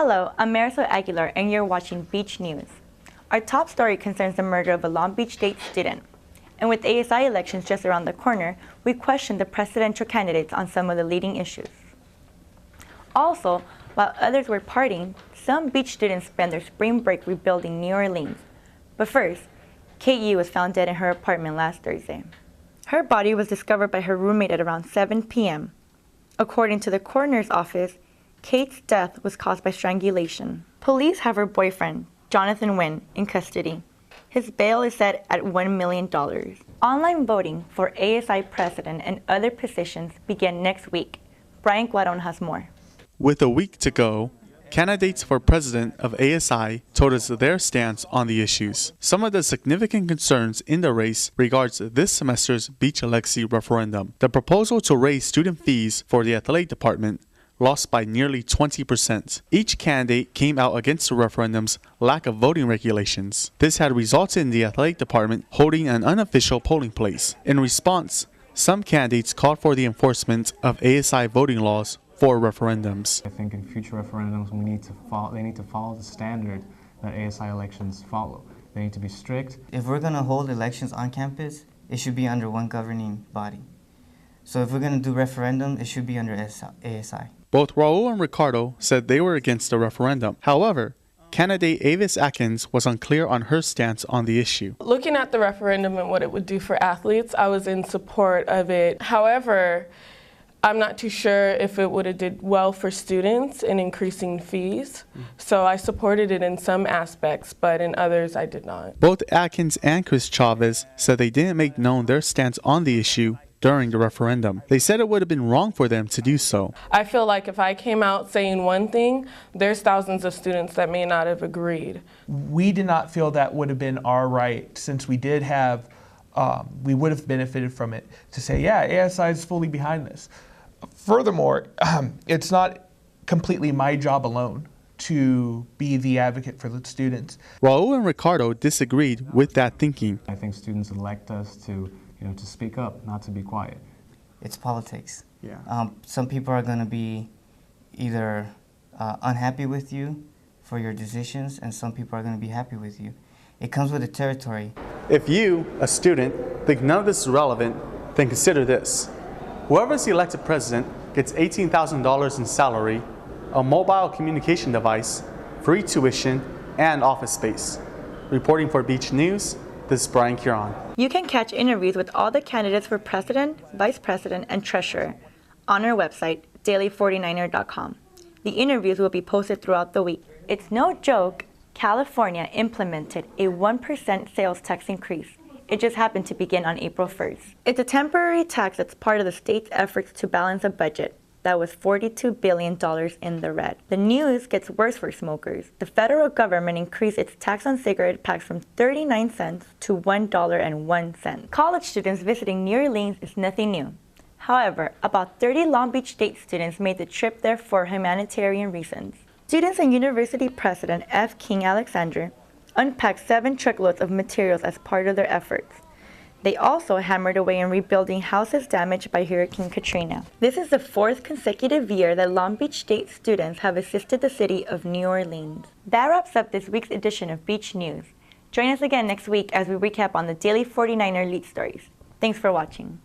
Hello, I'm Marisol Aguilar and you're watching Beach News. Our top story concerns the murder of a Long Beach State student. And with ASI elections just around the corner, we questioned the presidential candidates on some of the leading issues. Also, while others were partying, some beach students spent their spring break rebuilding New Orleans. But first, Kate Yu was found dead in her apartment last Thursday. Her body was discovered by her roommate at around 7 p.m. According to the coroner's office, Kate's death was caused by strangulation. Police have her boyfriend, Jonathan Nguyen, in custody. His bail is set at $1 million. Online voting for ASI president and other positions begin next week. Brian Guaron has more. With a week to go, candidates for president of ASI told us their stance on the issues. Some of the significant concerns in the race regards this semester's Beach Alexi referendum. The proposal to raise student fees for the athletic department lost by nearly 20%. Each candidate came out against the referendum's lack of voting regulations. This had resulted in the athletic department holding an unofficial polling place. In response, some candidates called for the enforcement of ASI voting laws for referendums. I think in future referendums they need to follow the standard that ASI elections follow. They need to be strict. If we're going to hold elections on campus, it should be under one governing body. So if we're going to do referendum, it should be under ASI. Both Raul and Ricardo said they were against the referendum. However, candidate Avis Atkins was unclear on her stance on the issue. Looking at the referendum and what it would do for athletes, I was in support of it. However, I'm not too sure if it would have did well for students in increasing fees. So I supported it in some aspects, but in others I did not. Both Atkins and Chris Chavez said they didn't make known their stance on the issue during the referendum. They said it would have been wrong for them to do so. I feel like if I came out saying one thing, there's thousands of students that may not have agreed. We did not feel that would have been our right, since we did have, we would have benefited from it, to say, yeah, ASI is fully behind this. Furthermore, it's not completely my job alone to be the advocate for the students. Raul and Ricardo disagreed with that thinking. I think students elect us to speak up, not to be quiet. It's politics. Yeah. Some people are going to be either unhappy with you for your decisions, and some people are going to be happy with you. It comes with the territory. If you, a student, think none of this is relevant, then consider this. Whoever is elected president gets $18,000 in salary, a mobile communication device, free tuition, and office space. Reporting for Beach News, this is Brian Curon. You can catch interviews with all the candidates for president, vice president, and treasurer on our website, daily49er.com. The interviews will be posted throughout the week. It's no joke, California implemented a 1% sales tax increase. It just happened to begin on April 1st. It's a temporary tax that's part of the state's efforts to balance a budget that was $42 billion in the red. The news gets worse for smokers. The federal government increased its tax on cigarette packs from 39 cents to $1.01. College students visiting New Orleans is nothing new. However, about 30 Long Beach State students made the trip there for humanitarian reasons. Students and University President F. King Alexander unpacked 7 truckloads of materials as part of their efforts. They also hammered away in rebuilding houses damaged by Hurricane Katrina. This is the 4th consecutive year that Long Beach State students have assisted the city of New Orleans. That wraps up this week's edition of Beach News. Join us again next week as we recap on the Daily 49er lead stories. Thanks for watching.